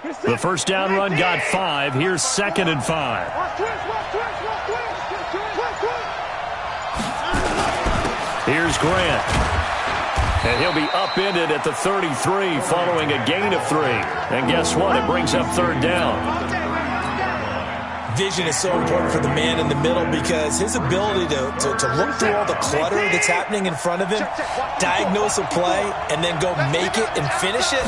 The first down run got 5. Here's 2nd and 5. Here's Grant. And he'll be upended at the 33 following a gain of 3. And guess what? It brings up 3rd down. Vision is so important for the man in the middle because his ability to look through all the clutter that's happening in front of him, diagnose a play, and then go make it and finish it,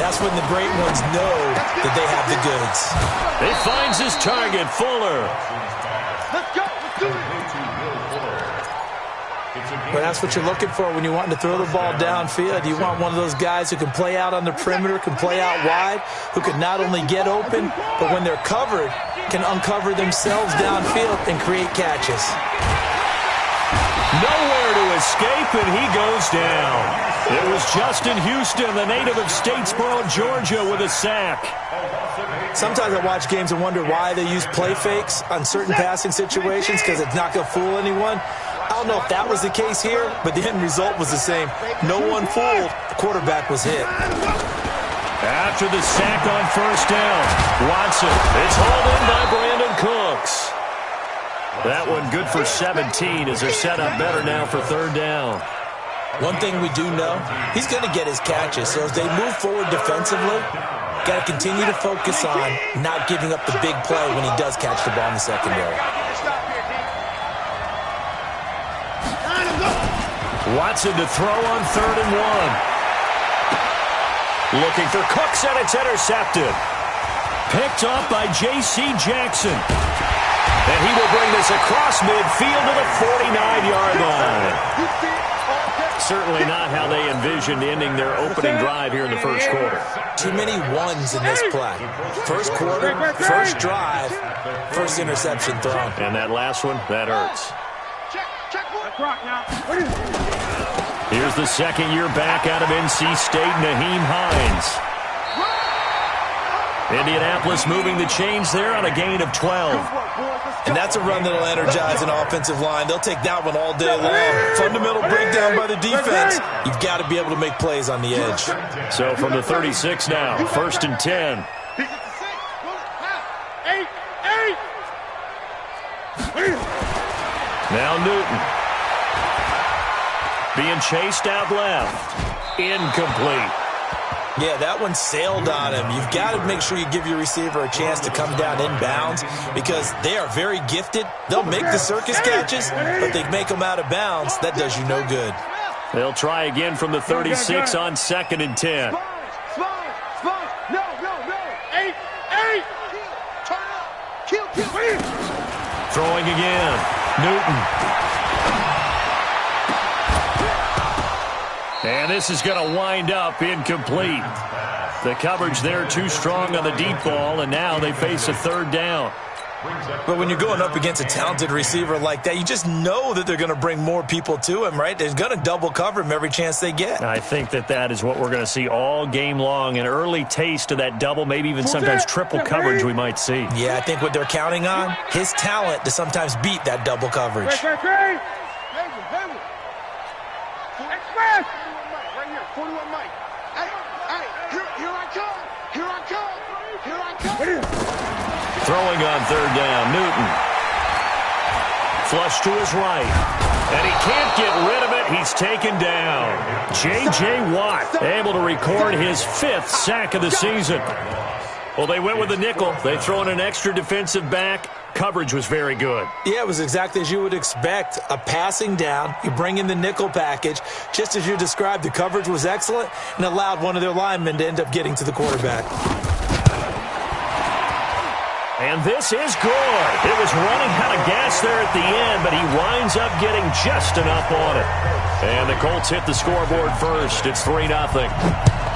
that's when the great ones know that they have the goods. He finds his target, Fuller. Let's go. Let's do it. But that's what you're looking for when you want to throw the ball downfield. You want one of those guys who can play out on the perimeter, can play out wide, who can not only get open, but when they're covered, can uncover themselves downfield and create catches. Nowhere to escape, and he goes down. It was Justin Houston, the native of Statesboro, Georgia, with a sack. Sometimes I watch games and wonder why they use play fakes on certain passing situations because it's not going to fool anyone. I don't know if that was the case here, but the end result was the same. No one fooled. The quarterback was hit. After the sack on first down, Watson. It's hauled in by Brandon Cooks. That one good for 17 as they're set up better now for 3rd down. One thing we do know, he's going to get his catches. So as they move forward defensively, got to continue to focus on not giving up the big play when he does catch the ball in the secondary. Watson to throw on 3rd and 1. Looking for Cooks, and it's intercepted. Picked off by J.C. Jackson. And he will bring this across midfield to the 49-yard line. Certainly not how they envisioned ending their opening drive here in the first quarter. Too many ones in this play. First quarter, first drive, first interception thrown. And that last one, that hurts. Here's the second-year back out of NC State, Naheem Hines. Indianapolis moving the chains there on a gain of 12. And that's a run that'll energize an offensive line. They'll take that one all day long. Fundamental breakdown by the defense. You've got to be able to make plays on the edge. So from the 36 now, 1st and 10. Now Newton. Being chased out left. Incomplete. Yeah, that one sailed on him. You've got to make sure you give your receiver a chance to come down inbounds because they are very gifted. They'll make the circus catches, but they make them out of bounds. That does you no good. They'll try again from the 36 on 2nd and 10. Throwing again. Newton. And this is going to wind up incomplete. The coverage there too strong on the deep ball, and now they face a 3rd down. But when you're going up against a talented receiver like that, you just know that they're going to bring more people to him, right? They're going to double cover him every chance they get. I think that is what we're going to see all game long. An early taste of that double, maybe even sometimes triple coverage we might see. Yeah, I think what they're counting on, his talent to sometimes beat that double coverage. Throwing on 3rd down, Newton. Flush to his right. And he can't get rid of it. He's taken down. J.J. Watt able to record his 5th sack of the season. Well, they went with the nickel. They throw in an extra defensive back. Coverage was very good. Yeah, it was exactly as you would expect. A passing down. You bring in the nickel package. Just as you described, the coverage was excellent and allowed one of their linemen to end up getting to the quarterback. And this is good. It was running out of gas there at the end, but he winds up getting just enough on it. And the Colts hit the scoreboard first. It's 3-0.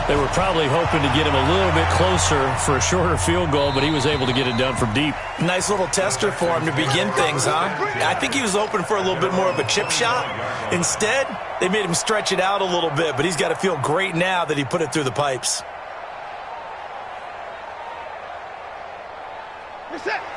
They were probably hoping to get him a little bit closer for a shorter field goal, but he was able to get it done from deep. Nice little tester for him to begin things, huh? I think he was open for a little bit more of a chip shot. Instead, they made him stretch it out a little bit, but he's got to feel great now that he put it through the pipes.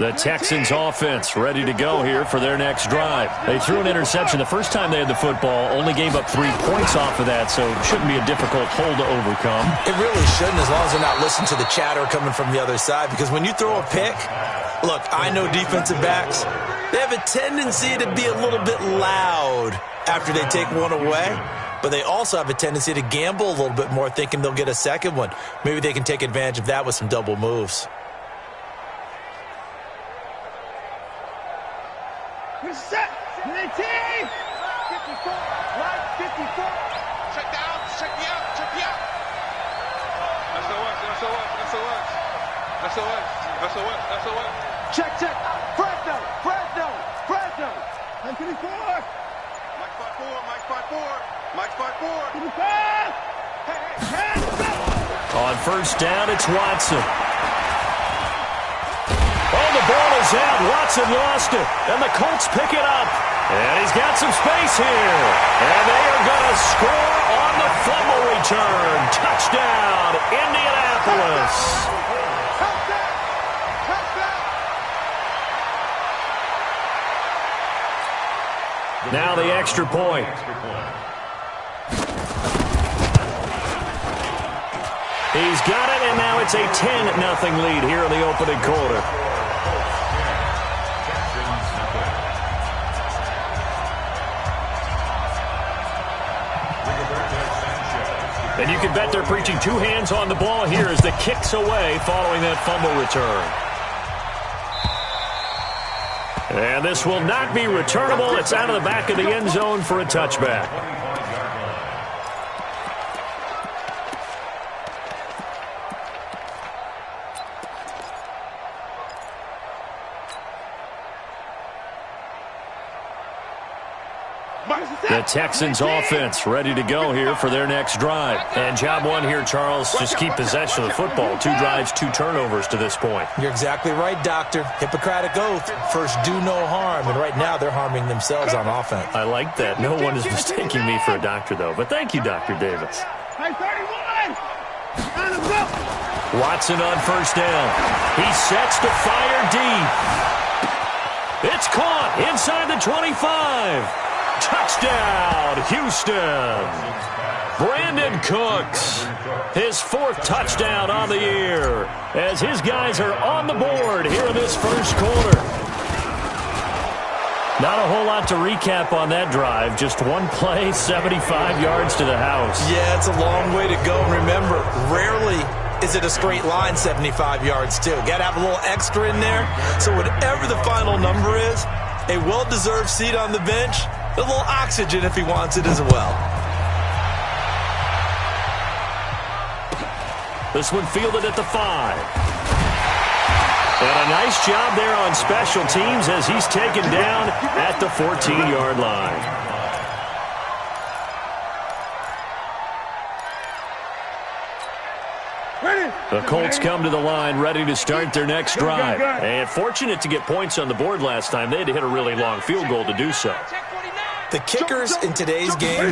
The Texans offense ready to go here for their next drive. They threw an interception the first time they had the football, only gave up 3 points off of that, so it shouldn't be a difficult hole to overcome. It really shouldn't, as long as they're not listening to the chatter coming from the other side, because when you throw a pick, look, I know defensive backs, they have a tendency to be a little bit loud after they take one away, but they also have a tendency to gamble a little bit more, thinking they'll get a second one. Maybe they can take advantage of that with some double moves. We're set. Team. 54. Right 54. Check the out. Check the out. Check the out. SOS. Check. Fresno. 924. Mike 54. Hey. On first down, it's Watson. Oh, the ball is out. Watson lost it. And the Colts pick it up. And he's got some space here. And they are going to score on the fumble return. Touchdown, Indianapolis. Now the extra point. He's got it, and now it's a 10-0 lead here in the opening quarter. And you can bet they're preaching 2 hands on the ball here as the kick's away following that fumble return. And this will not be returnable. It's out of the back of the end zone for a touchback. The Texans offense ready to go here for their next drive. And job one here, Charles, just keep possession of the football. 2 drives, 2 turnovers to this point. You're exactly right, Doctor. Hippocratic oath. First, do no harm. And right now, they're harming themselves on offense. I like that. No one is mistaking me for a doctor, though. But thank you, Dr. Davis. Hey, 31. Watson on first down. He sets to fire deep. It's caught inside the 25. Touchdown, Houston. Brandon Cooks, his 4th touchdown on the year, as his guys are on the board here in this first quarter. Not a whole lot to recap on that drive. Just one play, 75 yards to the house. Yeah, it's a long way to go. And remember, rarely is it a straight line 75 yards, too. Got to have a little extra in there. So whatever the final number is, a well-deserved seat on the bench, a little oxygen if he wants it as well. This one fielded at the 5. And a nice job there on special teams as he's taken down at the 14-yard line. The Colts come to the line ready to start their next drive. And fortunate to get points on the board last time. They had to hit a really long field goal to do so. The kickers in today's game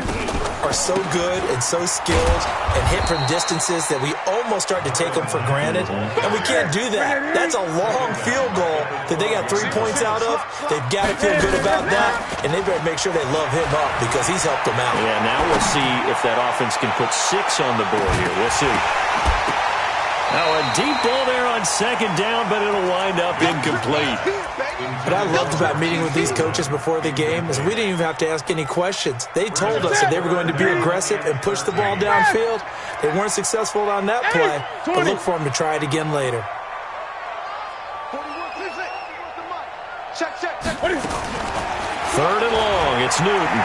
are so good and so skilled and hit from distances that we almost start to take them for granted. And we can't do that. That's a long field goal that they got 3 points out of. They've got to feel good about that. And they better make sure they love him up because he's helped them out. Yeah, now we'll see if that offense can put 6 on the board here. We'll see. Now a deep ball there on second down, but it'll wind up incomplete. What I loved about meeting with these coaches before the game is we didn't even have to ask any questions. They told us that they were going to be aggressive and push the ball downfield. They weren't successful on that play, but look for them to try it again later. Third and long, it's Newton.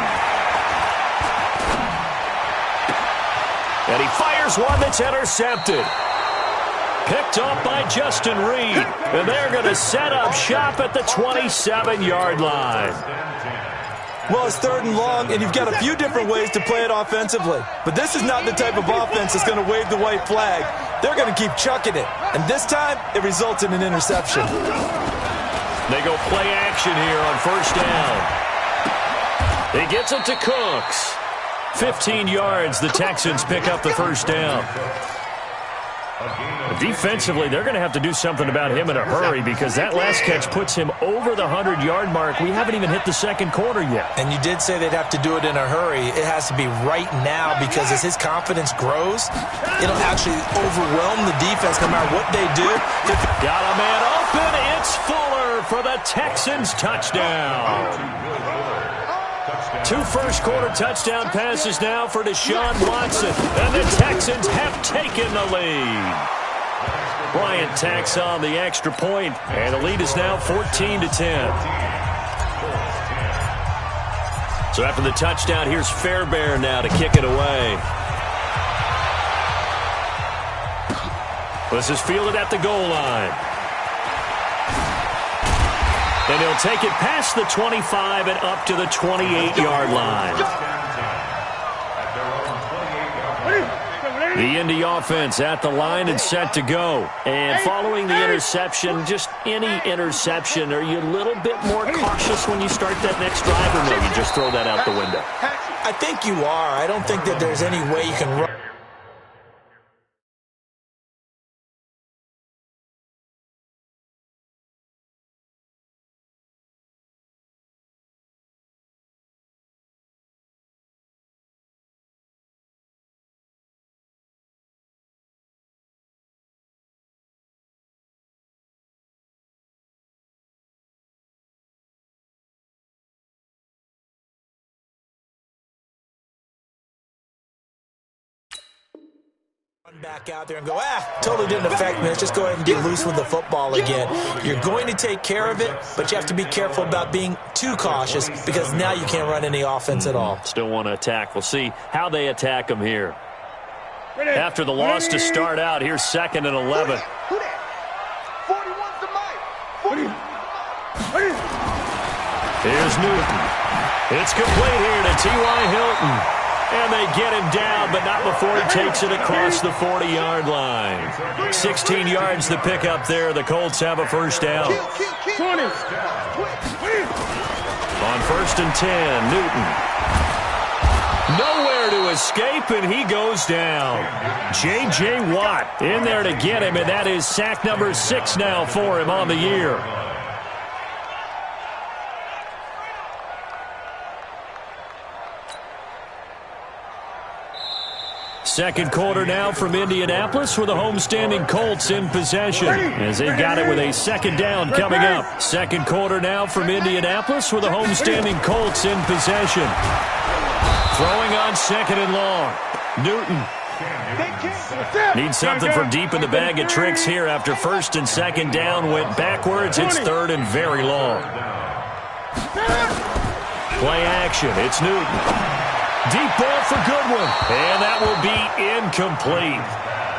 And he fires one that's intercepted. Picked up by Justin Reed. And they're going to set up shop at the 27-yard line. Well, it's third and long, and you've got a few different ways to play it offensively. But this is not the type of offense that's going to wave the white flag. They're going to keep chucking it. And this time, it results in an interception. They go play action here on first down. He gets it to Cooks. 15 yards, the Texans pick up the first down. Defensively, they're going to have to do something about him in a hurry because that last catch puts him over the 100-yard mark. We haven't even hit the second quarter yet. And you did say they'd have to do it in a hurry. It has to be right now because as his confidence grows, it'll actually overwhelm the defense no matter what they do. Got a man open. It's Fuller for the Texans touchdown. 2 first-quarter touchdown passes now for Deshaun Watson, and the Texans have taken the lead. Bryant tacks on the extra point, and the lead is now 14-10. So after the touchdown, here's Fairbairn now to kick it away. This is fielded at the goal line. And he'll take it past the 25 and up to the 28-yard line. The Indy offense at the line and set to go. And following the interception, just any interception, are you a little bit more cautious when you start that next drive, or no, you just throw that out the window? I think you are. I don't think that there's any way you can run. Back out there and go, totally didn't affect me. Let's just go ahead and get loose with the football again. You're going to take care of it, but you have to be careful about being too cautious because now you can't run any offense at all. Still want to attack. We'll see how they attack them here. After the loss to start out, here's 2nd and 11. Here's Newton. It's complete here to T.Y. Hilton. And they get him down, but not before he takes it across the 40-yard line. 16 yards to pick up there. The Colts have a first down. On 1st and 10, Newton. Nowhere to escape, and he goes down. J.J. Watt in there to get him, and that is sack number 6 now for him on the year. Second quarter now from Indianapolis with the homestanding Colts in possession as they've got it with a second down coming up. Second quarter now from Indianapolis with the homestanding Colts in possession. Throwing on 2nd and long. Newton. Needs something from deep in the bag of tricks here after 1st and 2nd down went backwards. It's 3rd and very long. Play action. It's Newton. Deep ball for Goodwin, and that will be incomplete.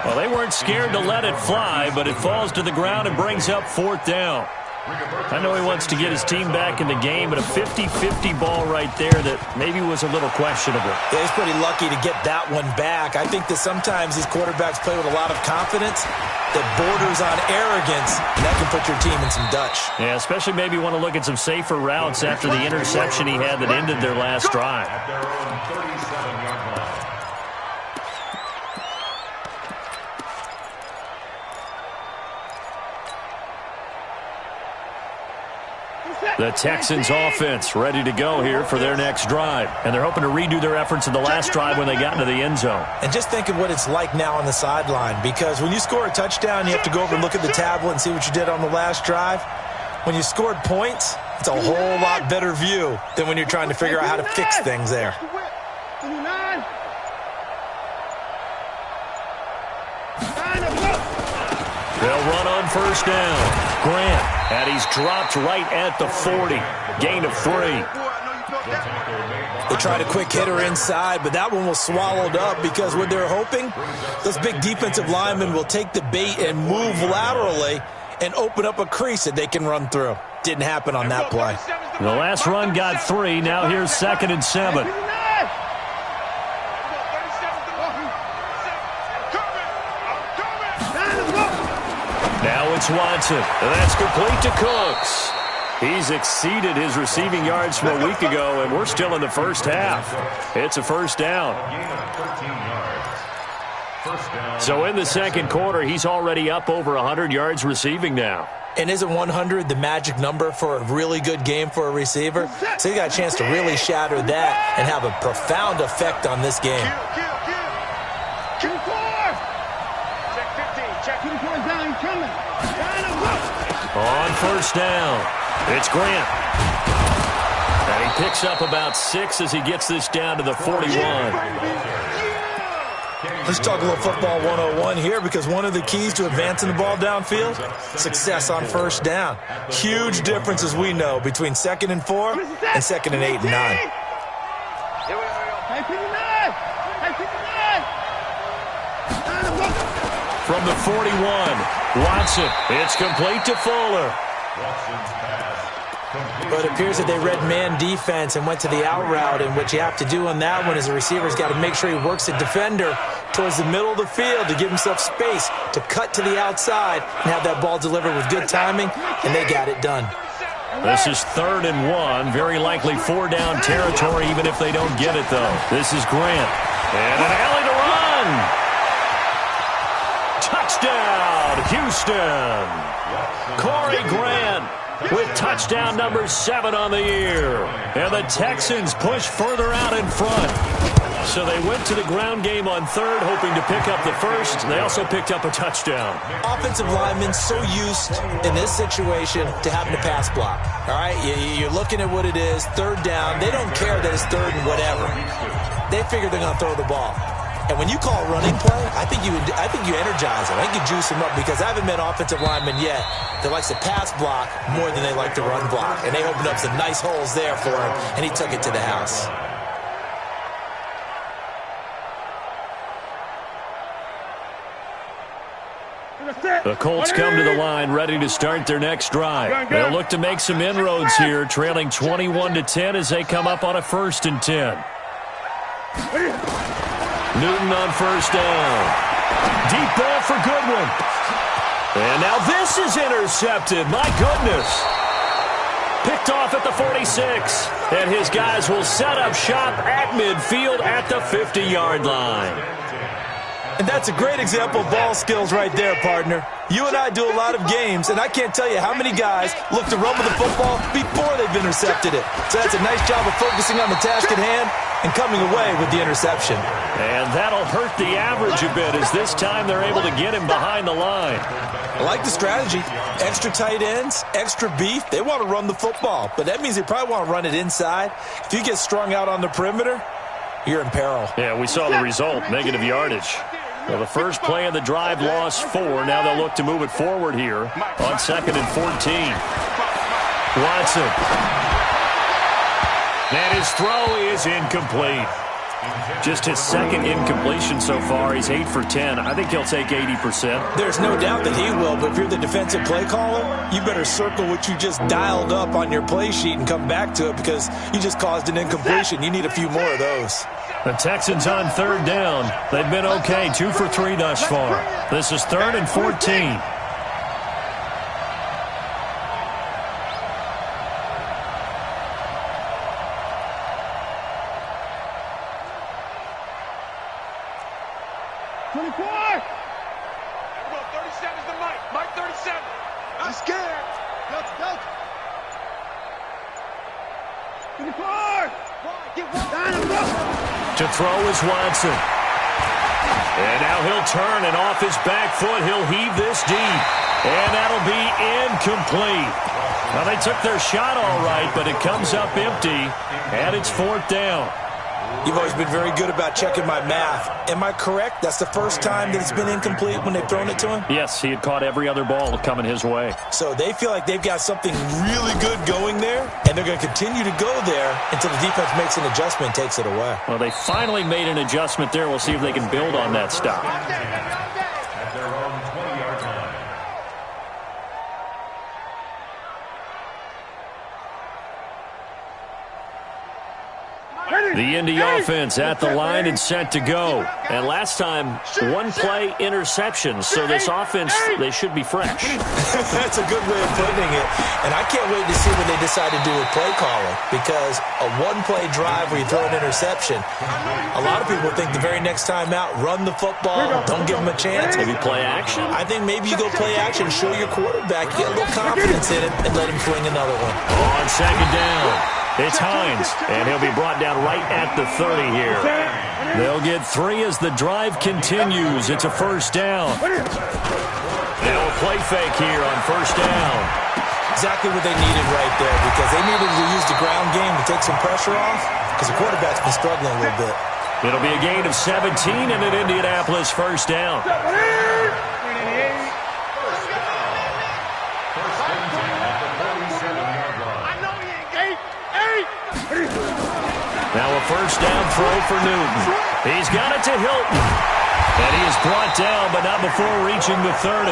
Well, they weren't scared to let it fly, but it falls to the ground and brings up 4th down. I know he wants to get his team back in the game, but a 50-50 ball right there that maybe was a little questionable. Yeah, he's pretty lucky to get that one back. I think that sometimes these quarterbacks play with a lot of confidence that borders on arrogance, and that can put your team in some Dutch. Yeah, especially maybe want to look at some safer routes after the interception he had that ended their last drive. The Texans offense ready to go here for their next drive. And they're hoping to redo their efforts in the last drive when they got into the end zone. And just think of what it's like now on the sideline, because when you score a touchdown, you have to go over and look at the tablet and see what you did on the last drive. When you scored points, it's a whole lot better view than when you're trying to figure out how to fix things there. They'll run on 1st down. Grant, and he's dropped right at the 40. Gain of 3. They tried a quick hitter inside, but that one was swallowed up because what they're hoping, those big defensive linemen will take the bait and move laterally and open up a crease that they can run through. Didn't happen on that play. The last run got 3. Now here's 2nd and 7. Now it's Watson. And that's complete to Cooks. He's exceeded his receiving yards from a week ago, and we're still in the first half. It's a first down. So in the second quarter, he's already up over 100 yards receiving now. And isn't 100 the magic number for a really good game for a receiver? So you got a chance to really shatter that and have a profound effect on this game. Check 15. Check 24 down. Coming. On first down, it's Grant. And he picks up about 6 as he gets this down to the 41. Let's talk a little football 101 here, because one of the keys to advancing the ball downfield, success on first down. Huge difference, as we know, between 2nd and 4 and 2nd and 8 and 9. From the 41, Watson. It's complete to Fuller. But it appears that they read man defense and went to the out route, and what you have to do on that one is the receiver's got to make sure he works the defender towards the middle of the field to give himself space to cut to the outside and have that ball delivered with good timing, and they got it done. This is 3rd and 1, very likely 4-down territory even if they don't get it, though. This is Grant. And an alley to run. Touchdown, Houston. Corey Grant with touchdown number 7 on the year. And the Texans push further out in front. So they went to the ground game on 3rd, hoping to pick up the 1st. They also picked up a touchdown. Offensive linemen so used in this situation to having to pass block. All right, you're looking at what it is, 3rd down. They don't care that it's 3rd and whatever. They figure they're going to throw the ball. And when you call a running play, I think you energize them. I think you juice them up, because I haven't met offensive linemen yet that likes to pass block more than they like to run block. And they opened up some nice holes there for him, and he took it to the house. The Colts come to the line ready to start their next drive. They'll look to make some inroads here, trailing 21-10 as they come up on a 1st and 10. Newton on first down. Deep ball for Goodwin. And now this is intercepted. My goodness. Picked off at the 46. And his guys will set up shop at midfield at the 50-yard line. And that's a great example of ball skills right there, partner. You and I do a lot of games, and I can't tell you how many guys look to run with the football before they've intercepted it. So that's a nice job of focusing on the task at hand and coming away with the interception. And that'll hurt the average a bit, as this time they're able to get him behind the line. I like the strategy. Extra tight ends, extra beef. They want to run the football, but that means they probably want to run it inside. If you get strung out on the perimeter, you're in peril. Yeah, we saw the result, negative yardage. Well, the first play of the drive lost 4. Now they'll look to move it forward here on 2nd and 14. Watson. And his throw is incomplete. Just his 2nd incompletion so far. He's 8 for 10. I think he'll take 80%. There's no doubt that he will, but if you're the defensive play caller, you better circle what you just dialed up on your play sheet and come back to it, because you just caused an incompletion. You need a few more of those. The Texans on 3rd down. They've been okay, 2 for 3 thus far. This is 3rd and 14. To throw is Watson. And now he'll turn, and off his back foot, he'll heave this deep. And that'll be incomplete. Well, they took their shot all right, but it comes up empty, and it's 4th down. You've always been very good about checking my math. Am I correct? That's the first time that it's been incomplete when they've thrown it to him? Yes, he had caught every other ball coming his way. So they feel like they've got something really good going there, and they're going to continue to go there until the defense makes an adjustment and takes it away. Well, they finally made an adjustment there. We'll see if they can build on that stop. The Indy offense at the line and set to go. And last time, one-play interception. So this offense, they should be fresh. That's a good way of putting it. And I can't wait to see what they decide to do with play calling. Because a one-play drive where you throw an interception, a lot of people think the very next time out, run the football, don't give them a chance. Maybe play action? I think maybe you go play action, show your quarterback, get a little confidence in it, and let him fling another one. On second down, it's Hines, and he'll be brought down right at the 30 here. They'll get 3 as the drive continues. It's a first down. Now a play fake here on first down. Exactly what they needed right there, because they needed to use the ground game to take some pressure off, because the quarterback's been struggling a little bit. It'll be a gain of 17 and an Indianapolis first down. Now a first down throw for Newton. He's got it to Hilton. And he is brought down, but not before reaching the 30.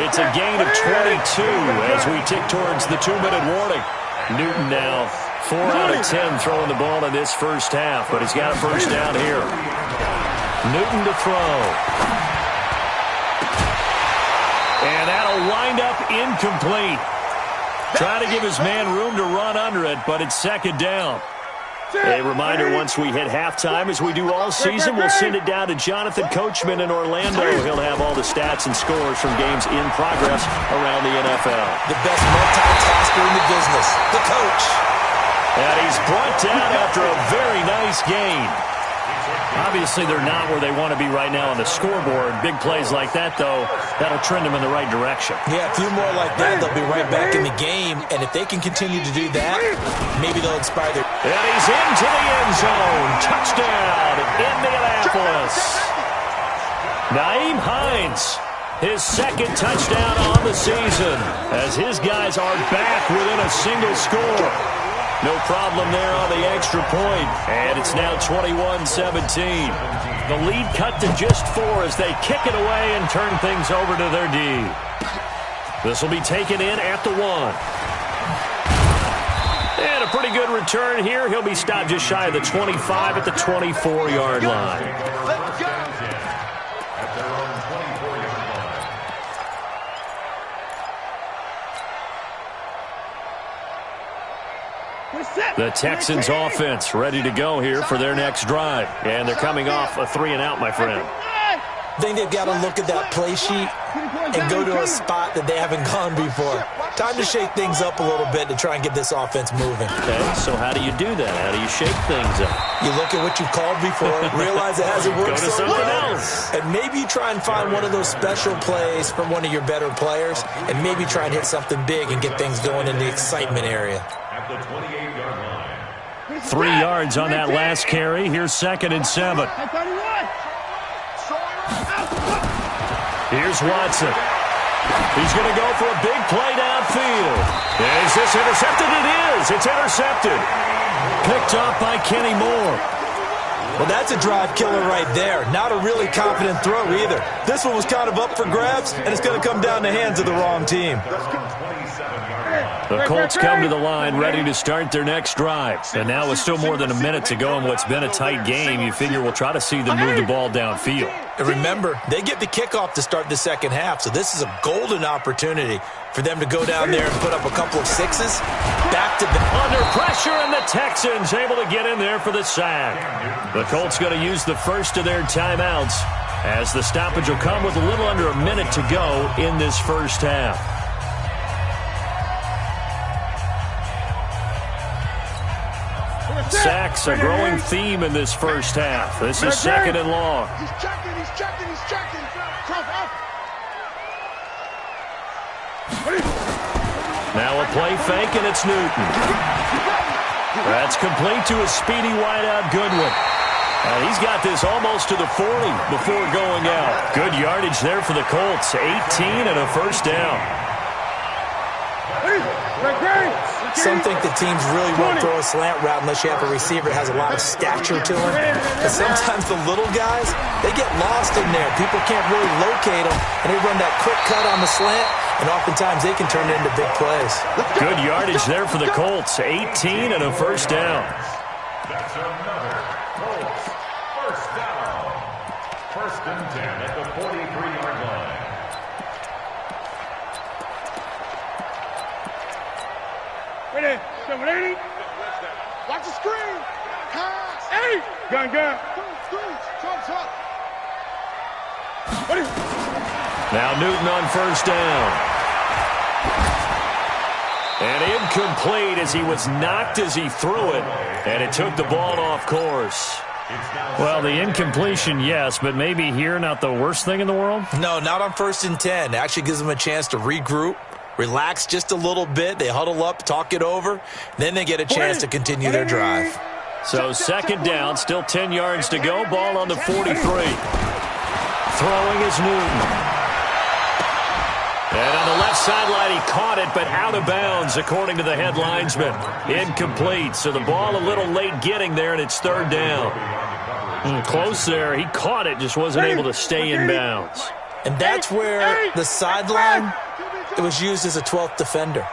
It's a gain of 22 as we tick towards the 2-minute warning. Newton now 4 out of 10 throwing the ball in this first half, but he's got a first down here. Newton to throw. And that'll wind up incomplete. Trying to give his man room to run under it, but it's second down. A reminder, once we hit halftime, as we do all season, we'll send it down to Jonathan Coachman in Orlando. He'll have all the stats and scores from games in progress around the NFL. The best multitasker in the business, the coach. And he's brought down after a very nice game. Obviously, they're not where they want to be right now on the scoreboard. Big plays like that, though, that'll trend them in the right direction. Yeah, a few more like that, they'll be right back in the game. And if they can continue to do that, maybe they'll inspire their... And he's into the end zone. Touchdown, Indianapolis. Naeem Hines, his second touchdown on the season, as his guys are back within a single score. No problem there on the extra point. And it's now 21-17. The lead cut to just 4 as they kick it away and turn things over to their D. This will be taken in at the 1. And a pretty good return here. He'll be stopped just shy of the 25 at the 24-yard line. Let's go. The Texans offense ready to go here for their next drive. And they're coming off a 3-and-out, my friend. I think they've got to look at that play sheet and go to a spot that they haven't gone before. Time to shake things up a little bit to try and get this offense moving. Okay, so how do you do that? How do you shake things up? You look at what you've called before, realize it hasn't worked Go to so something well, else. and maybe you try and find one of those special plays from one of your better players, and maybe try and hit something big and get things going in the excitement area. At the 28-yard line. 3 yards on that last carry. Here's 2nd and 7. Here's Watson. He's going to go for a big play downfield. Is this intercepted? It is. It's intercepted. Picked off by Kenny Moore. Well, that's a drive killer right there. Not a really confident throw either. This one was kind of up for grabs, and it's going to come down the hands of the wrong team. The Colts come to the line ready to start their next drive. And now with still more than a minute to go in what's been a tight game, you figure we'll try to see them move the ball downfield. And remember, they get the kickoff to start the second half, so this is a golden opportunity for them to go down there and put up a couple of sixes. Back to the... Under pressure, and the Texans able to get in there for the sack. The Colts going to use the first of their timeouts as the stoppage will come with a little under a minute to go in this first half. Sacks, a growing theme in this first half. This is 2nd and long. He's checking. Now a play fake, and it's Newton. That's complete to a speedy wideout Goodwin. And he's got this almost to the 40 before going out. Good yardage there for the Colts. 18 and a first down. Some think the teams really won't throw a slant route unless you have a receiver that has a lot of stature to him. But sometimes the little guys, they get lost in there. People can't really locate them, and they run that quick cut on the slant, and oftentimes they can turn it into big plays. Good yardage there for the Colts. 18 and a first down. That's another Colts first down. 1st and 10 at the 43-yard line. Ready? 780. Watch the screen. Pass. Hey. Gun. Trump. Ready? Now Newton on 1st down. And incomplete as he was knocked as he threw it. And it took the ball off course. Well, the incompletion, yes, but maybe here not the worst thing in the world? No, not on 1st and 10. It actually gives them a chance to regroup, relax just a little bit. They huddle up, talk it over. Then they get a chance to continue their drive. So 2nd down, still 10 yards to go. Ball on the 43. Throwing is Newton. And on the left sideline, he caught it, but out of bounds, according to the head linesman. Incomplete, so the ball a little late getting there, and it's 3rd down. Close there. He caught it, just wasn't able to stay in bounds. And that's where the sideline, it was used as a 12th defender.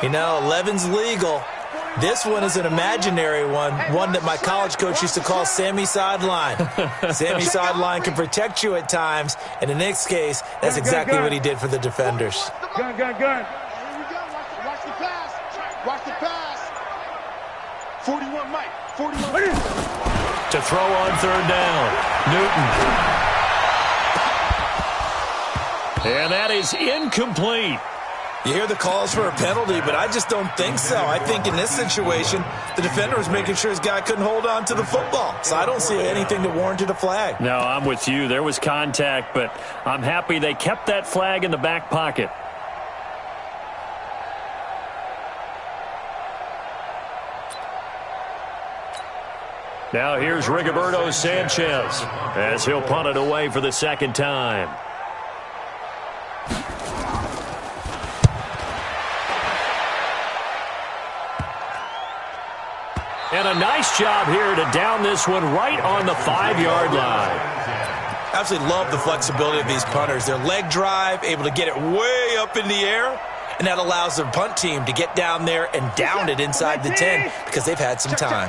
You know, 11's legal. This one is an imaginary one that my college coach used to call Sammy Sideline. Sammy Sideline can protect you at times, and in this case, that's exactly what he did for the defenders. Gun. Here we go. Watch the pass. Watch the pass. 41, Mike. 41. To throw on 3rd down, Newton. And that is incomplete. You hear the calls for a penalty, but I just don't think so. I think in this situation, the defender was making sure his guy couldn't hold on to the football. So I don't see anything that warranted a flag. No, I'm with you. There was contact, but I'm happy they kept that flag in the back pocket. Now here's Rigoberto Sanchez as he'll punt it away for the 2nd time. And a nice job here to down this one right on the 5-yard line. Absolutely love the flexibility of these punters. Their leg drive, able to get it way up in the air, and that allows their punt team to get down there and down it inside the 10 because they've had some time.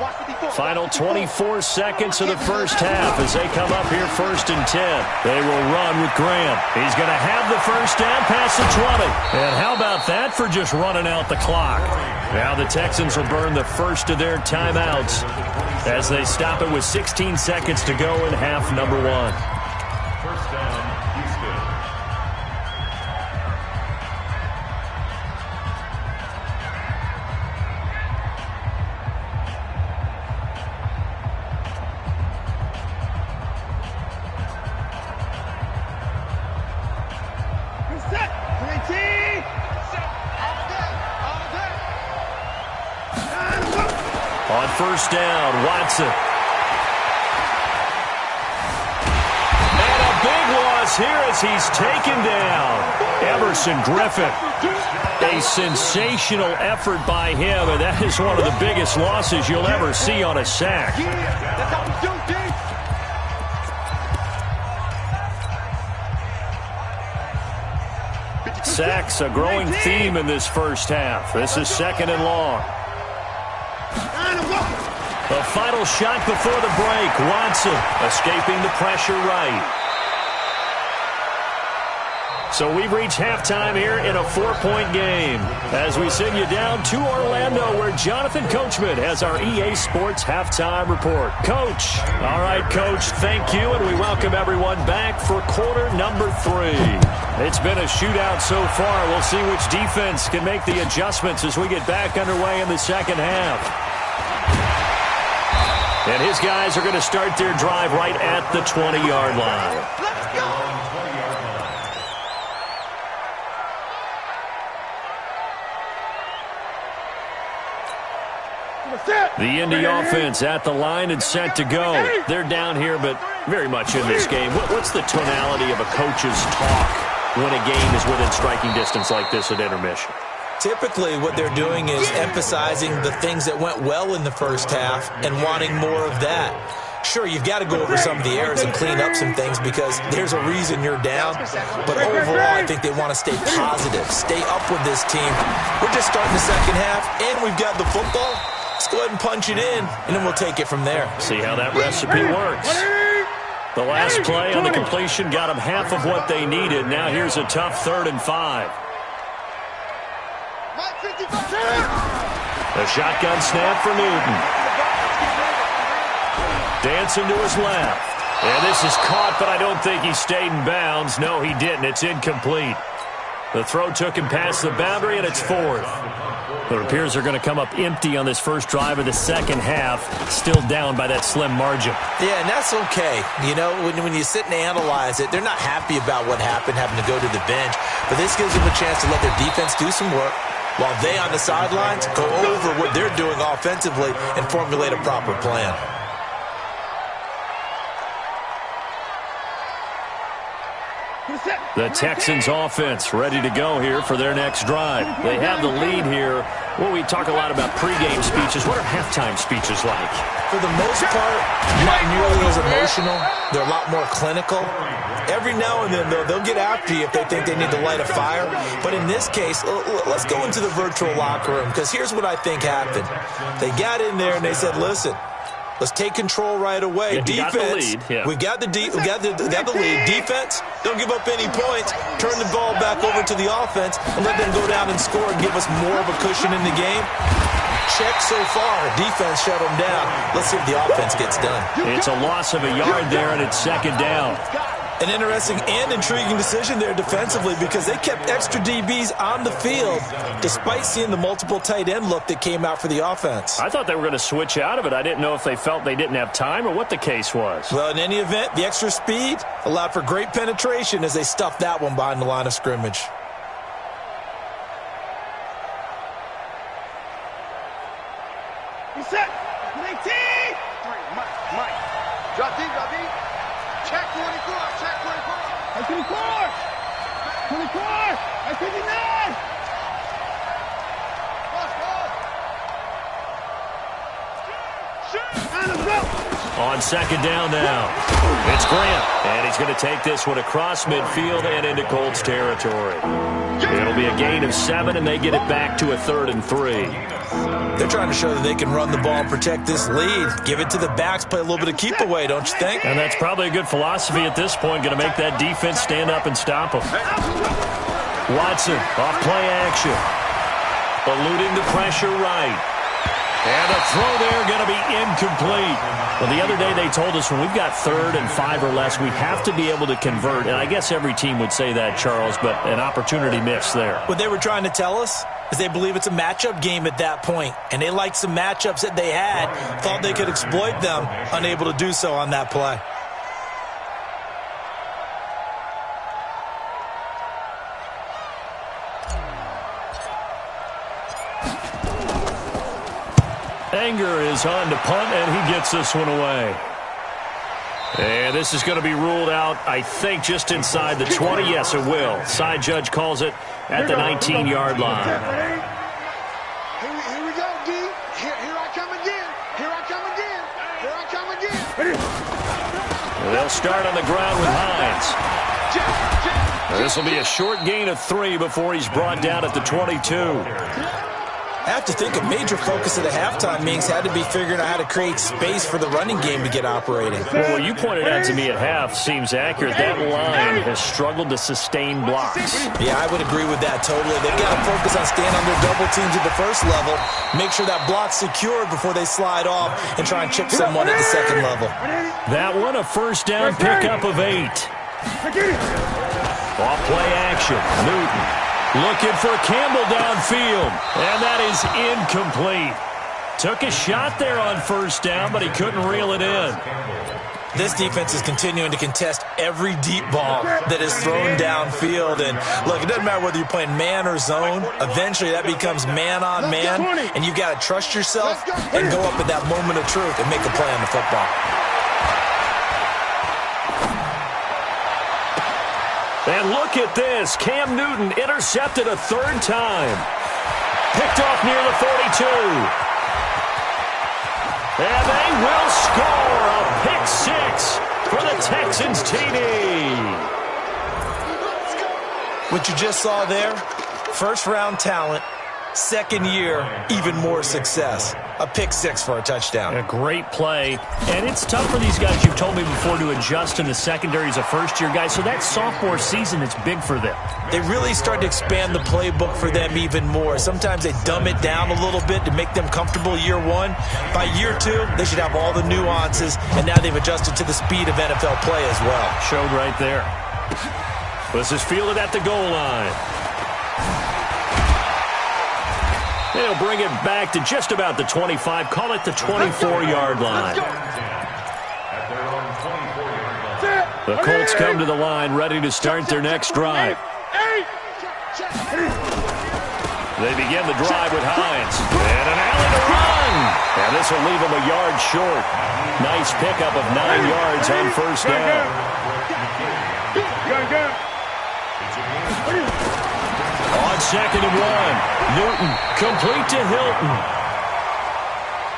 Final 24 seconds of the 1st half as they come up here 1st and 10. They will run with Graham. He's going to have the 1st down past the 20. And how about that for just running out the clock? Now the Texans will burn the first of their timeouts as they stop it with 16 seconds to go in half number 1. 1st down, Houston. On 1st down, Watson. And a big loss here as he's taken down. Emerson Griffin. A sensational effort by him, and that is one of the biggest losses you'll ever see on a sack. That's how we do, D. Sacks, a growing theme in this 1st half. This is 2nd and long. The final shot before the break. Watson escaping the pressure right. So we've reached halftime here in a 4-point game as we send you down to Orlando where Jonathan Coachman has our EA Sports halftime report. Coach. All right, Coach, thank you, and we welcome everyone back for quarter number 3. It's been a shootout so far. We'll see which defense can make the adjustments as we get back underway in the 2nd half. And his guys are going to start their drive right at the 20-yard line. Let's go. The Indy offense at the line and set to go. They're down here, but very much in this game. What's the tonality of a coach's talk when a game is within striking distance like this at intermission? Typically, what they're doing is emphasizing the things that went well in the 1st half and wanting more of that. Sure, you've got to go over some of the errors and clean up some things because there's a reason you're down. But overall, I think they want to stay positive, stay up with this team. We're just starting the 2nd half, and we've got the football. Let's go ahead and punch it in, and then we'll take it from there. See how that recipe works. The last play on the completion got them half of what they needed. Now here's a tough 3rd and 5. The shotgun snap for Newton. Dancing to his left. And this is caught, but I don't think he stayed in bounds. No, he didn't. It's incomplete. The throw took him past the boundary, and it's 4th. It appears they're going to come up empty on this first drive of the second half, still down by that slim margin. Yeah, and that's okay. You know, when you sit and analyze it, they're not happy about what happened, having to go to the bench. But this gives them a chance to let their defense do some work while they on the sidelines go over what they're doing offensively and formulate a proper plan. The Texans offense ready to go here for their next drive. They have the lead here. Well, we talk a lot about pregame speeches. What are halftime speeches like? For the most part, not nearly as emotional. They're a lot more clinical. Every now and then, though, they'll get after you if they think they need to light a fire. But in this case, let's go into the virtual locker room, because here's what I think happened. They got in there and they said, listen, let's take control right away. Yeah, defense, we got the lead. Defense, don't give up any points. Turn the ball back over to the offense and let them go down and score and give us more of a cushion in the game. Check so far. Defense shut them down. Let's see if the offense gets done. It's a loss of a yard there, and it's 2nd down. An interesting and intriguing decision there defensively, because they kept extra DBs on the field despite seeing the multiple tight end look that came out for the offense. I thought they were going to switch out of it. I didn't know if they felt they didn't have time or what the case was. Well, in any event, the extra speed allowed for great penetration as they stuffed that one behind the line of scrimmage. Reset. 19. Mike. Drop deep. Check 24. Check 24. 24. 24. 59. Let's go. On 2nd down now. It's Grant, and he's going to take this one across midfield and into Colts territory. It'll be a gain of 7, and they get it back to a 3rd and 3. They're trying to show that they can run the ball and protect this lead. Give it to the backs, play a little bit of keep away, don't you think? And that's probably a good philosophy at this point, going to make that defense stand up and stop them. Watson, off play action. Eluding the pressure right. And a throw there going to be incomplete. Well, the other day they told us when we've got 3rd and 5 or less, we have to be able to convert. And I guess every team would say that, Charles, but an opportunity missed there. What they were trying to tell us is they believe it's a matchup game at that point. And they liked some matchups that they had, thought they could exploit them, unable to do so on that play. Anger is on to punt, and he gets this one away. And this is going to be ruled out, I think, just inside the 20. Yes, it will. Side judge calls it at the 19-yard line. Here we go, D. Here I come again. Here I come again. Here I come again. They'll start on the ground with Hines. This will be a short gain of 3 before he's brought down at the 22. I have to think a major focus of the halftime meetings had to be figuring out how to create space for the running game to get operating. Well, what you pointed out to me at half seems accurate. That line has struggled to sustain blocks. Yeah, I would agree with that totally. They've got to focus on staying under double teams at the first level, make sure that block's secured before they slide off and try and chip someone at the second level. That one a first down pickup of 8. Off play action. Newton. Looking for Campbell downfield, and that is incomplete. Took a shot there on first down, but he couldn't reel it in. This defense is continuing to contest every deep ball that is thrown downfield. And look, it doesn't matter whether you're playing man or zone. Eventually, that becomes man on man, and you've got to trust yourself and go up at that moment of truth and make a play on the football. And look at this. Cam Newton intercepted a 3rd time. Picked off near the 42. And they will score a pick 6 for the Texans TD. What you just saw there, first-round talent, Second year, even more success. A pick six for a touchdown. A great play. And it's tough for these guys, you've told me before, to adjust in the secondary as a first-year guy. So that sophomore season is big for them. They really start to expand the playbook for them even more. Sometimes they dumb it down a little bit to make them comfortable year one. By year two, they should have all the nuances, and now they've adjusted to the speed of NFL play as well. Showed right there. This is fielded at the goal line. They'll bring it back to just about the 25. Call it the 24-yard line. The Colts come to the line, ready to start their next drive. They begin the drive with Hines. And an alley to run. And this will leave them a yard short. Nice pickup of 9 yards on first down. On 2nd and 1, Newton complete to Hilton.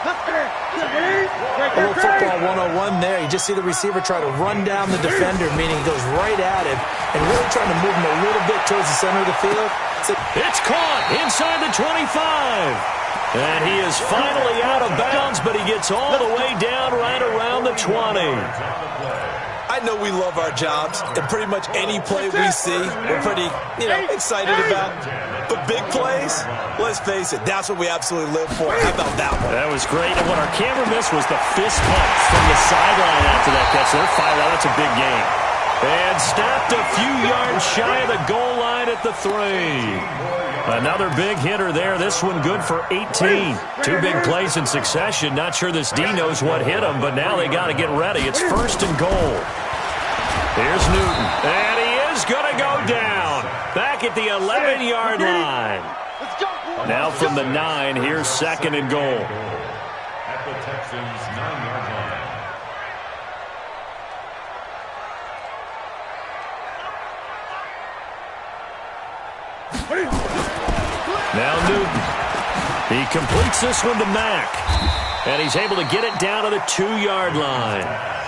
A little football 101 there. You just see the receiver try to run down the defender, meaning he goes right at him, and really trying to move him a little bit towards the center of the field. It's caught inside the 25. And he is finally out of bounds, but he gets all the way down right around the 20. I know we love our jobs, and pretty much any play we see, we're pretty, excited about. But big plays, let's face it, that's what we absolutely live for. How about that one? That was great. And what our camera missed was the fist pump from the sideline after that catch. They're fired out. That's a big game. And stopped a few yards shy of the goal line at the 3. Another big hitter there. This one good for 18. 2 big plays in succession. Not sure this D knows what hit him, but now they got to get ready. It's 1st and goal. Here's Newton. And he is going to go down. Back at the 11-yard line. Now from the 9, here's 2nd and goal. At the Texans' 9-yard line. Now Newton. He completes this one to Mack. And he's able to get it down to the 2-yard line.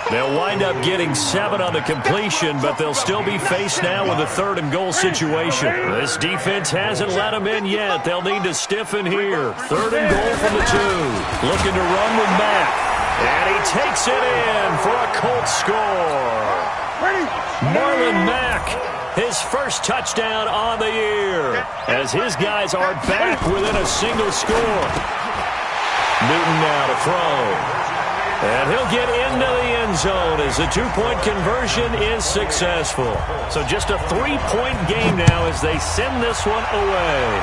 They'll wind up getting 7 on the completion, but they'll still be faced now with a 3rd and goal situation. This defense hasn't let them in yet. They'll need to stiffen here. 3rd and goal from the 2. Looking to run with Mack. And he takes it in for a Colts score. Marlon Mack, his first touchdown on the year, as his guys are back within a single score. Newton now to throw. And he'll get into the end zone as the 2-point conversion is successful. So just a 3-point game now as they send this one away.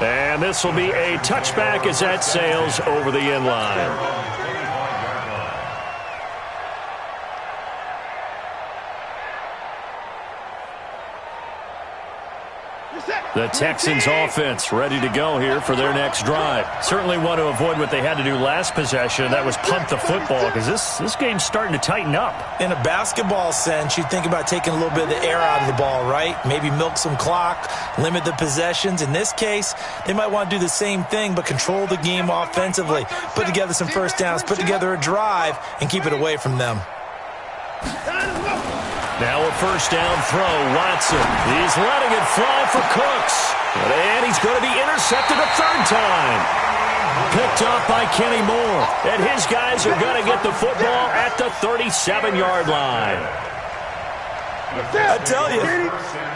And this will be a touchback as that sails over the end line. The Texans offense ready to go here for their next drive. Certainly want to avoid what they had to do last possession. That was punt the football, because this game's starting to tighten up. In a basketball sense, you think about taking a little bit of the air out of the ball, right? Maybe milk some clock, limit the possessions. In this case, they might want to do the same thing, but control the game offensively. Put together some first downs, put together a drive, and keep it away from them. Now a first down throw, Watson. He's letting it fly for Cooks. And he's going to be intercepted a 3rd time. Picked off by Kenny Moore. And his guys are going to get the football at the 37-yard line. I tell you,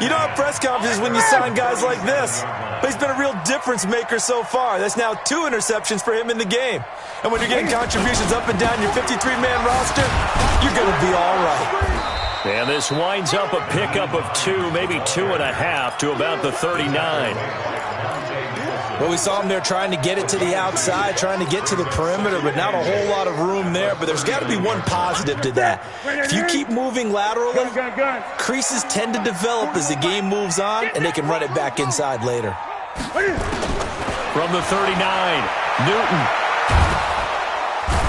you don't have press conferences when you sign guys like this. But he's been a real difference maker so far. That's now 2 interceptions for him in the game. And when you're getting contributions up and down your 53-man roster, you're going to be all right. And this winds up a pickup of 2, maybe 2.5 to about the 39. Well, we saw him there trying to get it to the outside, trying to get to the perimeter, but not a whole lot of room there. But there's got to be one positive to that. If you keep moving laterally, creases tend to develop as the game moves on, and they can run it back inside later. From the 39, Newton.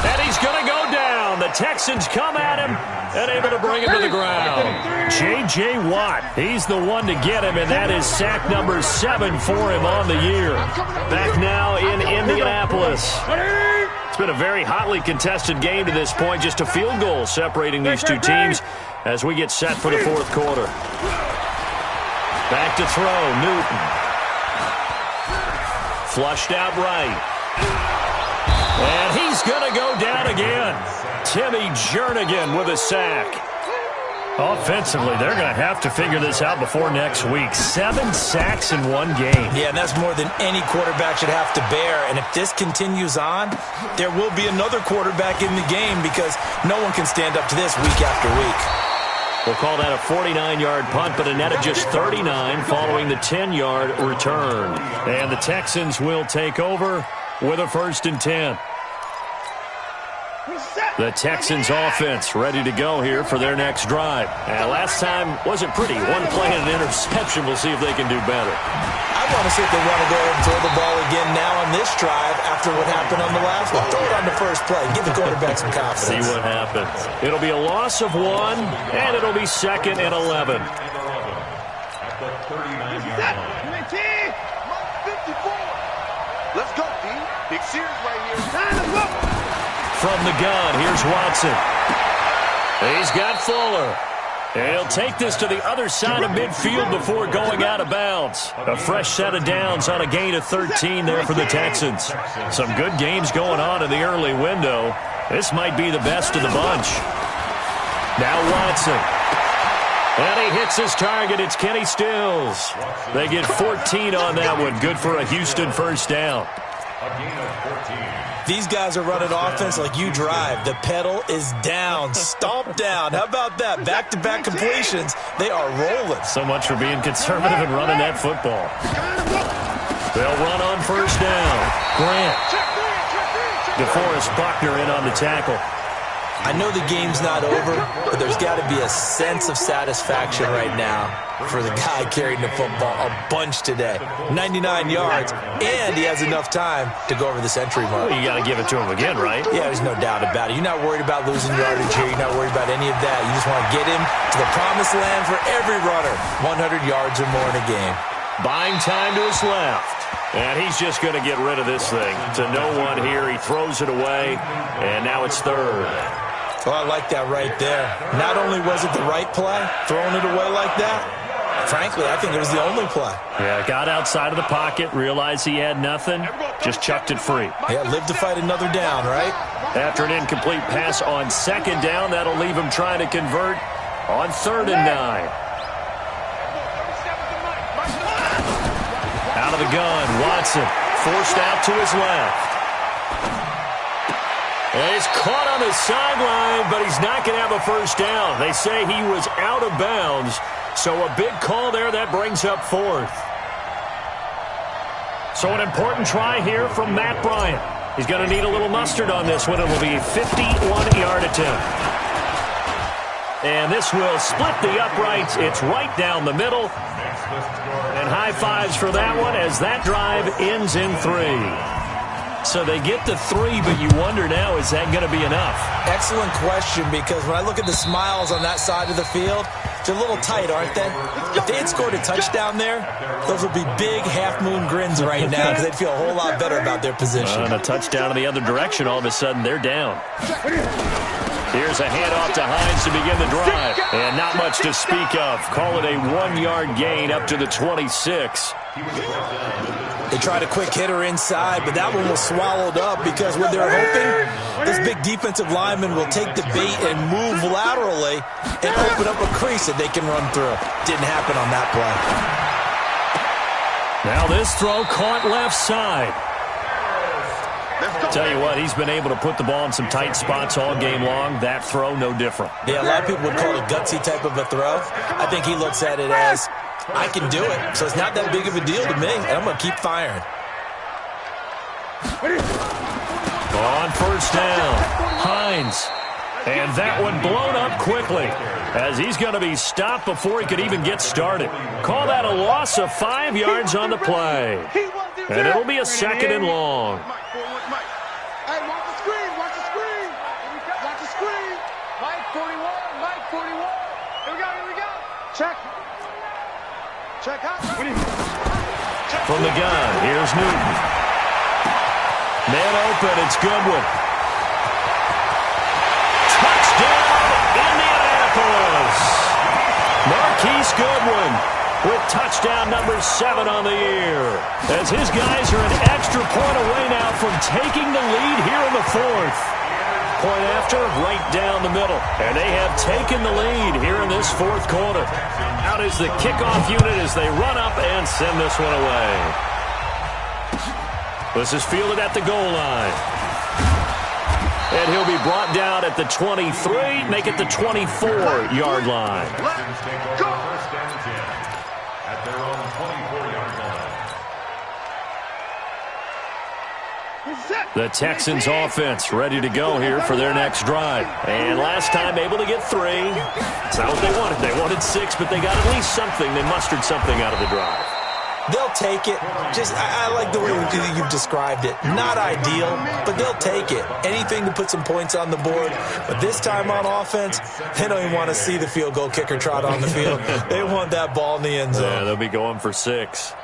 And he's going to go down. The Texans come at him and able to bring him to the ground. J.J. Watt, he's the one to get him, and that is sack number 7 for him on the year. Back now in Indianapolis. It's been a very hotly contested game to this point. Just a field goal separating these two teams as we get set for the 4th quarter. Back to throw, Newton. Flushed out right. And he's going to go down again. Timmy Jernigan with a sack. Offensively, they're going to have to figure this out before next week. 7 sacks in one game. Yeah, and that's more than any quarterback should have to bear. And if this continues on, there will be another quarterback in the game because no one can stand up to this week after week. We'll call that a 49-yard punt, but a net of just 39 following the 10-yard return. And the Texans will take over with a 1st and 10. The Texans offense ready to go here for their next drive. Last time wasn't pretty. One play and an interception. We'll see if they can do better. I want to see if they want to go and throw the ball again now on this drive after what happened on the last one. Throw it on the first play. Give the quarterback some confidence. See what happens. It'll be a loss of 1, and it'll be 2nd and 11. At the 39-yard line. 54. Let's go, D. Big series right here. Time to go. From the gun, here's Watson. He's got Fuller. And he'll take this to the other side of midfield before going out of bounds. A fresh set of downs on a gain of 13 there for the Texans. Some good games going on in the early window. This might be the best of the bunch. Now Watson. And he hits his target. It's Kenny Stills. They get 14 on that one. Good for a Houston first down. A gain of 14. These guys are running offense like you drive. The pedal is down, stomped down. How about that? Back-to-back completions. They are rolling. So much for being conservative and running that football. They'll run on first down. Grant. DeForest Buckner in on the tackle. I know the game's not over, but there's got to be a sense of satisfaction right now for the guy carrying the football a bunch today. 99 yards, and he has enough time to go over the century mark. Well, you got to give it to him again, right? Yeah, there's no doubt about it. You're not worried about losing yardage here. You're not worried about any of that. You just want to get him to the promised land for every runner. 100 yards or more in a game. Buying time to his left. And he's just going to get rid of this thing. To no one here. He throws it away, and now it's 3rd. Well, I like that right there. Not only was it the right play, throwing it away like that, frankly, I think it was the only play. Yeah, got outside of the pocket, realized he had nothing, just chucked it free. Yeah, live to fight another down, right? After an incomplete pass on 2nd down, that'll leave him trying to convert on 3rd and 9. Out of the gun, Watson forced out to his left. And he's caught on the sideline, but he's not going to have a first down. They say he was out of bounds, so a big call there that brings up 4th. So an important try here from Matt Bryant. He's going to need a little mustard on this one. It will be a 51-yard attempt. And this will split the uprights. It's right down the middle. And high fives for that one as that drive ends in 3. So they get to 3, but you wonder now, is that going to be enough? Excellent question, because when I look at the smiles on that side of the field, they're a little tight, aren't they? If they had scored a touchdown there, those would be big half-moon grins right now because they'd feel a whole lot better about their position. And a touchdown in the other direction, all of a sudden they're down. Here's a handoff to Hines to begin the drive. And not much to speak of. Call it a 1-yard gain up to the 26. They tried a quick hitter inside, but that one was swallowed up because what they're hoping, this big defensive lineman will take the bait and move laterally and open up a crease that they can run through. Didn't happen on that play. Now this throw caught left side. Tell you what, he's been able to put the ball in some tight spots all game long. That throw, no different. Yeah, a lot of people would call it a gutsy type of a throw. I think he looks at it as, I can do it, so it's not that big of a deal to me, and I'm going to keep firing. On first down, Hines. And that one blown up quickly as he's going to be stopped before he could even get started. Call that a loss of 5 yards on the play. And it'll be a 2nd and long. Hey, watch the screen, watch the screen. Watch the screen. Mike 41, Mike 41. Here we go. Check. Check out. From the gun, here's Newton. Man open, it's Goodwin. Touchdown, Indianapolis. Marquise Goodwin with touchdown number 7 on the year. As his guys are an extra point away now from taking the lead here in the 4th. Point after, right down the middle. And they have taken the lead here in this 4th quarter. Out is the kickoff unit as they run up and send this one away. This is fielded at the goal line. And he'll be brought down at the 23, make it the 24-yard line. At their own 24-yard line. The Texans offense ready to go here for their next drive. And last time able to get 3. That's not what they wanted. They wanted 6, but they got at least something. They mustered something out of the drive. They'll take it. I like the way you've described it. Not ideal, but they'll take it. Anything to put some points on the board. But this time on offense, they don't even want to see the field goal kicker trot on the field. They want that ball in the end zone. Yeah, they'll be going for 6.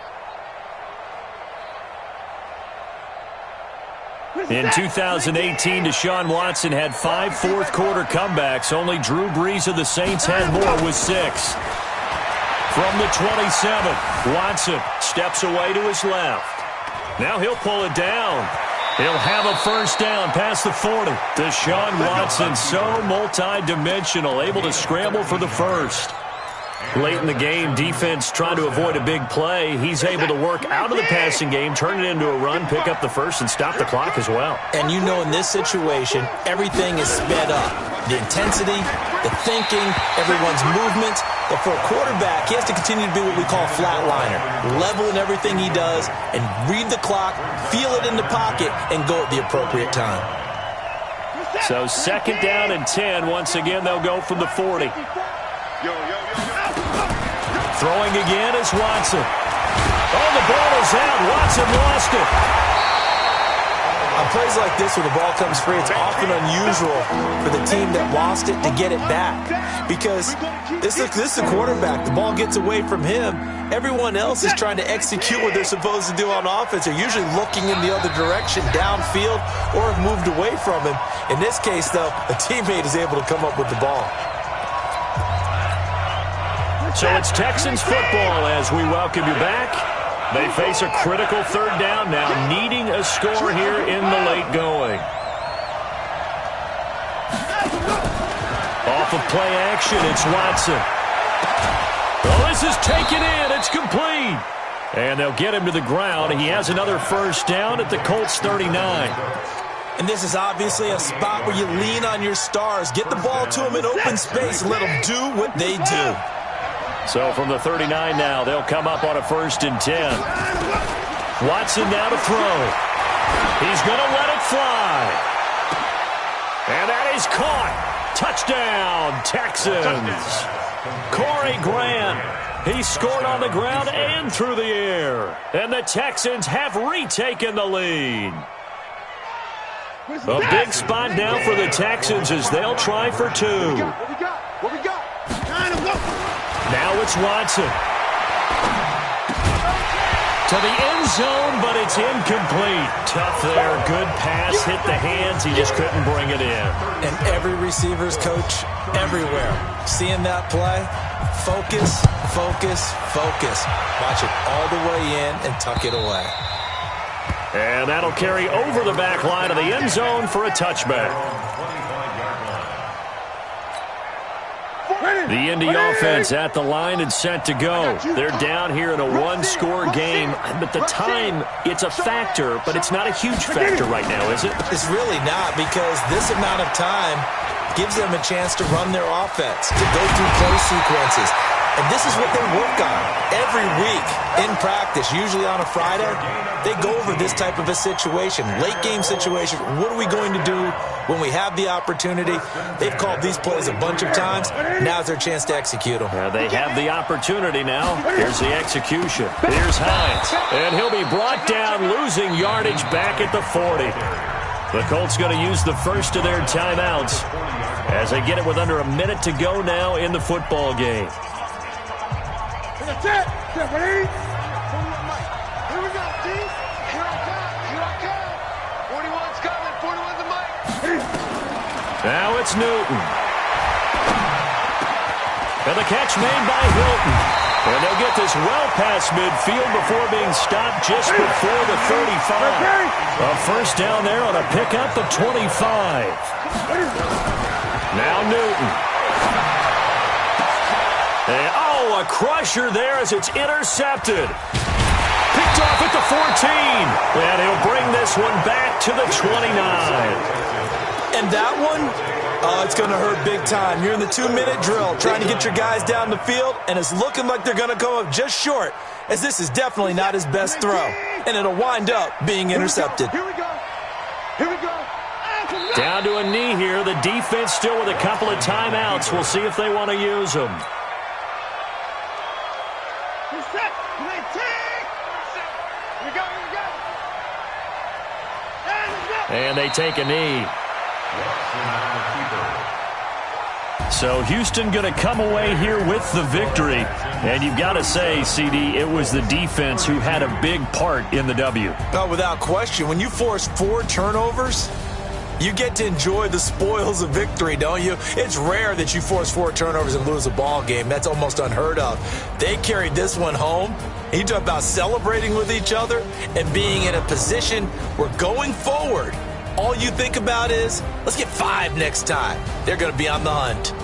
In 2018, Deshaun Watson had 5 fourth-quarter comebacks. Only Drew Brees of the Saints had more with 6. From the 27, Watson steps away to his left. Now he'll pull it down. He'll have a first down past the 40. Deshaun Watson, so multi-dimensional, able to scramble for the first. Late in the game, defense trying to avoid a big play. He's able to work out of the passing game, turn it into a run, pick up the first, and stop the clock as well. And you know in this situation, everything is sped up. The intensity, the thinking, everyone's movement. But for a quarterback, he has to continue to be what we call a flatliner. Level in everything he does and read the clock, feel it in the pocket, and go at the appropriate time. So 2nd down and 10. Once again, they'll go from the 40. Throwing again is Watson. Oh, the ball is out. Watson lost it. On plays like this where the ball comes free, it's often unusual for the team that lost it to get it back. Because this is a quarterback. The ball gets away from him. Everyone else is trying to execute what they're supposed to do on offense. They're usually looking in the other direction, downfield, or have moved away from him. In this case, though, a teammate is able to come up with the ball. So it's Texans football as we welcome you back. They face a critical 3rd down now, needing a score here in the late going. Off of play action, it's Watson. Well, this is taken in. It's complete. And they'll get him to the ground. He has another first down at the Colts 39. And this is obviously a spot where you lean on your stars. Get the ball to them in open space and let them do what they do. So from the 39 now, they'll come up on a 1st and 10. Watson now to throw. He's going to let it fly. And that is caught. Touchdown, Texans. Corey Grant. He scored on the ground and through the air. And the Texans have retaken the lead. A big spot now for the Texans as they'll try for 2. What we got? Now it's Watson. To the end zone, but it's incomplete. Tough there. Good pass. Hit the hands. He just couldn't bring it in. And every receiver's coach everywhere. Seeing that play, focus, focus, focus. Watch it all the way in and tuck it away. And that'll carry over the back line of the end zone for a touchback. The Indy offense at the line and set to go. They're down here in a 1-score game, but the time, it's a factor, but it's not a huge factor right now, is it? It's really not, because this amount of time gives them a chance to run their offense, to go through play sequences. And this is what they work on every week in practice, usually on a Friday. They go over this type of a situation, late game situation. What are we going to do when we have the opportunity? They've called these plays a bunch of times. Now's their chance to execute them. They have the opportunity now. Here's the execution. Here's Hines. And he'll be brought down, losing yardage back at the 40. The Colts going to use the first of their timeouts as they get it with under a minute to go now in the football game. That's it. Ready? Here we go, T. Here I come. Here I come. 41's coming. 41's the mic. Now it's Newton. And the catch made by Hilton. And they'll get this well past midfield before being stopped just before the 35. A first down there on a pickup at 25. Now Newton. And, a crusher there as it's intercepted. Picked off at the 14. And he'll bring this one back to the 29. And that one, it's going to hurt big time. You're in the 2-minute drill trying to get your guys down the field, and it's looking like they're going to come up just short, as this is definitely not his best throw. And it'll wind up being intercepted. Here we go. Here we go. Down to a knee here. The defense still with a couple of timeouts. We'll see if they want to use them. And they take a knee. So Houston going to come away here with the victory. And you've got to say, CD, it was the defense who had a big part in the W. Oh, without question. When you force 4 turnovers, you get to enjoy the spoils of victory, don't you? It's rare that you force 4 turnovers and lose a ball game. That's almost unheard of. They carried this one home. You talk about celebrating with each other and being in a position where going forward, all you think about is, let's get 5 next time. They're going to be on the hunt.